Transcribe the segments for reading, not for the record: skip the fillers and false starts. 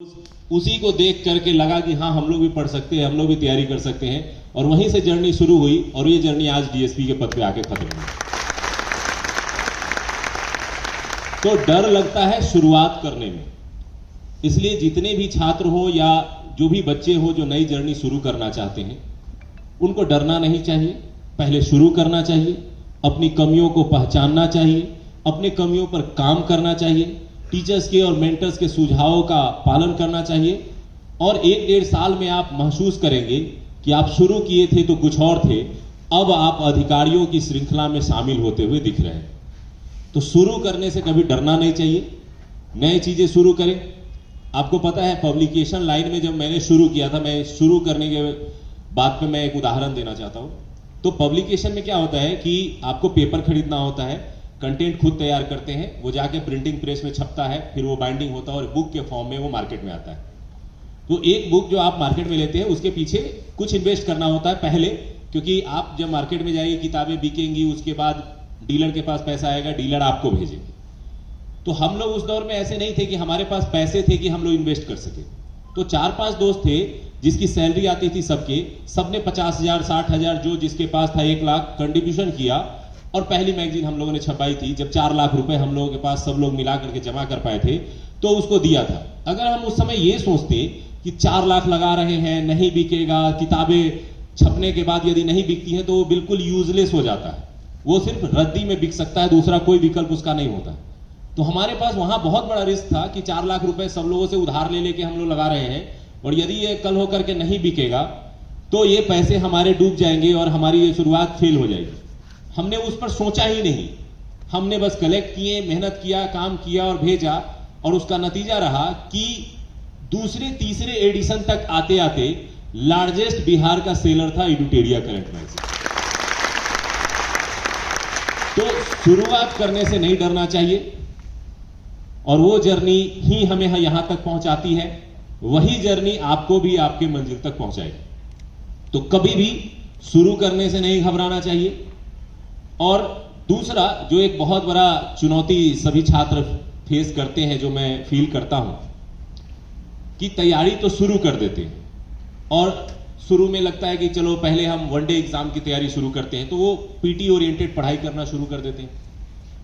उसी को देख करके लगा कि हाँ हम लोग भी पढ़ सकते हैं, हम लोग भी तैयारी कर सकते हैं और वहीं से जर्नी शुरू हुई और ये जर्नी आज डीएसपी के पद पे आके खत्म हुई। तो डर लगता है शुरुआत करने में, इसलिए जितने भी छात्र हो या जो भी बच्चे हो जो नई जर्नी शुरू करना चाहते हैं उनको डरना नहीं चाहिए, पहले शुरू करना चाहिए, अपनी कमियों को पहचानना चाहिए, अपने कमियों पर काम करना चाहिए, टीचर्स के और मेंटर्स के सुझावों का पालन करना चाहिए और 1-1.5 साल में आप महसूस करेंगे कि आप शुरू किए थे तो कुछ और थे, अब आप अधिकारियों की श्रृंखला में शामिल होते हुए दिख रहे हैं। तो शुरू करने से कभी डरना नहीं चाहिए, नई चीजें शुरू करें। आपको पता है पब्लिकेशन लाइन में जब मैंने शुरू किया था, मैं शुरू करने के बाद पे मैं एक उदाहरण देना चाहता हूं। तो पब्लिकेशन में क्या होता है कि आपको पेपर खरीदना होता है, कंटेंट खुद तैयार करते हैं, वो जाके प्रिंटिंग प्रेस में छपता है, फिर वो बाइंडिंग होता है और बुक के फॉर्म में वो मार्केट में आता है। तो एक बुक जो आप मार्केट में लेते हैं उसके पीछे कुछ इन्वेस्ट करना होता है पहले, क्योंकि आप जब मार्केट में जाइए किताबें बिकेंगी, उसके बाद डीलर के पास पैसा आएगा, डीलर आपको भेजेंगे। तो हम लोग उस दौर में ऐसे नहीं थे कि हमारे पास पैसे थे कि हम लोग इन्वेस्ट कर सके। तो 4-5 दोस्त थे जिसकी सैलरी आती थी सबने 50,000 60,000 जो जिसके पास था 1 लाख कंट्रीब्यूशन किया और पहली मैगजीन हम लोगों ने छपाई थी। जब 4 लाख रुपए हम लोगों के पास सब लोग मिला करके जमा कर पाए थे तो उसको दिया था। अगर हम उस समय ये सोचते कि 4 लाख लगा रहे हैं, नहीं बिकेगा, किताबें छपने के बाद यदि नहीं बिकती हैं तो वो बिल्कुल यूजलेस हो जाता है, वो सिर्फ रद्दी में बिक सकता है, दूसरा कोई विकल्प उसका नहीं होता। तो हमारे पास वहां बहुत बड़ा रिस्क था कि 4 लाख रुपए सब लोगों से उधार ले लेके हम लोग लगा रहे हैं और यदि ये कल होकर के नहीं बिकेगा तो ये पैसे हमारे डूब जाएंगे और हमारी ये शुरुआत फेल हो जाएगी। हमने उस पर सोचा ही नहीं, हमने बस कलेक्ट किए, मेहनत किया, काम किया और भेजा और उसका नतीजा रहा कि दूसरे तीसरे एडिशन तक आते आते लार्जेस्ट बिहार का सेलर था एडुटेरिया करंट मैगजीन। तो शुरुआत करने से नहीं डरना चाहिए और वो जर्नी ही हमें यहां तक पहुंचाती है, वही जर्नी आपको भी आपके मंजिल तक पहुंचाएगी। तो कभी भी शुरू करने से नहीं घबराना चाहिए। और दूसरा जो एक बहुत बड़ा चुनौती सभी छात्र फेस करते हैं, जो मैं फील करता हूं कि तैयारी तो शुरू कर देते हैं और शुरू में लगता है कि चलो पहले हम वनडे एग्जाम की तैयारी शुरू करते हैं, तो वो पीटी ओरिएंटेड पढ़ाई करना शुरू कर देते हैं।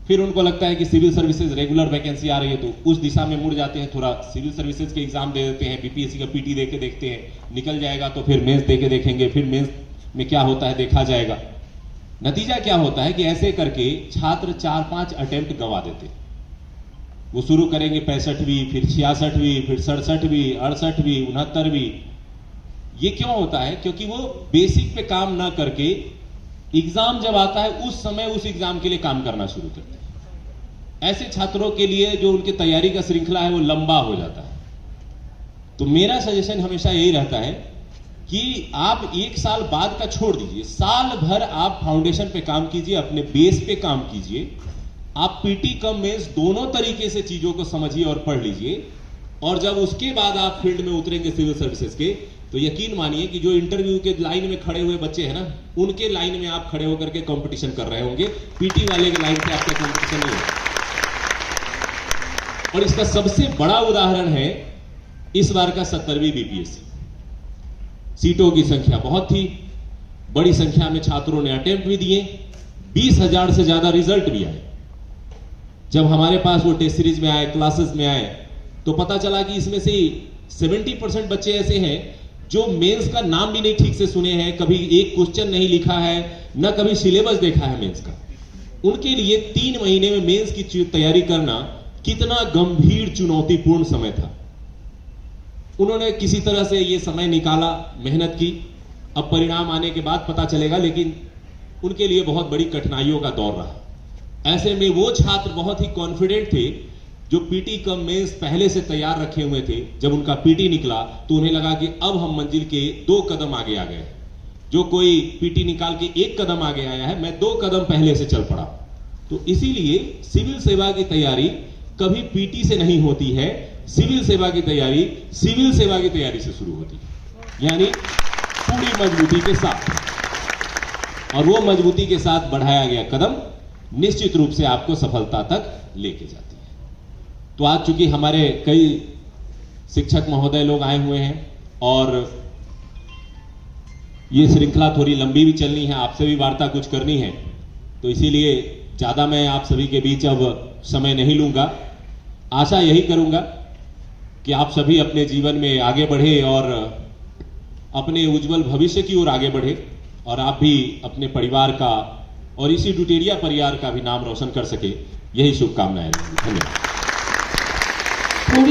फिर उनको लगता है कि सिविल सर्विसेज रेगुलर वैकेंसी आ रही है तो उस दिशा में मुड़ जाते हैं, थोड़ा सिविल सर्विसेज के एग्जाम दे देते हैं, बीपीएससी का पीटी दे के देखते हैं, निकल जाएगा तो फिर मेंस दे के देखेंगे, फिर मेंस में क्या होता है देखा जाएगा। नतीजा क्या होता है कि ऐसे करके छात्र 4-5 अटेम्प्ट गंवा देते। वो शुरू करेंगे 65वीं, फिर 66वीं, फिर 67वीं, 68वीं, 69वीं। ये क्यों होता है? क्योंकि वो बेसिक पे काम ना करके एग्जाम जब आता है उस समय उस एग्जाम के लिए काम करना शुरू करते हैं। ऐसे छात्रों के लिए जो उनकी तैयारी का श्रृंखला है वो लंबा हो जाता है। तो मेरा सजेशन हमेशा यही रहता है कि आप 1 साल बाद का छोड़ दीजिए, साल भर आप फाउंडेशन पे काम कीजिए, अपने बेस पे काम कीजिए। आप पीटी कम मेंस दोनों तरीके से चीजों को समझिए और पढ़ लीजिए और जब उसके बाद आप फील्ड में उतरेंगे सिविल सर्विसेज के, तो यकीन मानिए कि जो इंटरव्यू के लाइन में खड़े हुए बच्चे हैं ना, उनके लाइन में आप खड़े होकर के कंपटीशन कर रहे होंगे, पीटी वाले के लाइन पे आपका कंपटीशन नहीं होगा। और इसका सबसे बड़ा उदाहरण है इस बार का 70वीं बीपीएससी। सीटों की संख्या बहुत थी, बड़ी संख्या में छात्रों ने अटेम्प्ट भी दिए, 20,000 से ज्यादा रिजल्ट भी आए। जब हमारे पास वो टेस्ट सीरीज में आए, क्लासेस में आए, तो पता चला कि इसमें से 70% बच्चे ऐसे हैं जो मेंस का नाम भी नहीं ठीक से सुने हैं, कभी एक क्वेश्चन नहीं लिखा है, न कभी सिलेबस देखा है मेंस का। उनके लिए 3 महीने में मेंस की तैयारी करना कितना गंभीर चुनौतीपूर्ण समय था। उन्होंने किसी तरह से ये समय निकाला, मेहनत की। अब परिणाम आने के बाद पता चलेगा, लेकिन उनके लिए बहुत बड़ी कठिनाइयों का दौर रहा। ऐसे में वो छात्र बहुत ही कॉन्फिडेंट थे जो पीटी कम मेंस पहले से तैयार रखे हुए थे। जब उनका पीटी निकला तो उन्हें लगा कि अब हम मंजिल के 2 कदम आगे आ गए। जो कोई पीटी निकाल के 1 कदम आगे आया है, मैं 2 कदम पहले से चल पड़ा। तो इसीलिए सिविल सेवा की तैयारी कभी पीटी से नहीं होती है, सिविल सेवा की तैयारी सिविल सेवा की तैयारी से शुरू होती है, यानी पूरी मजबूती के साथ। और वो मजबूती के साथ बढ़ाया गया कदम निश्चित रूप से आपको सफलता तक लेके जाती है। तो आज चूंकि हमारे कई शिक्षक महोदय लोग आए हुए हैं और ये श्रृंखला थोड़ी लंबी भी चलनी है, आपसे भी वार्ता कुछ करनी है, तो इसीलिए ज़्यादा मैं आप सभी के बीच अब समय नहीं लूँगा। आशा यही करूँगा कि आप सभी अपने जीवन में आगे बढ़े और अपने उज्जवल भविष्य की ओर आगे बढ़े और आप भी अपने परिवार का और इसी डुटेरिया परिवार का भी नाम रोशन कर सके, यही शुभकामनाएं। धन्यवाद।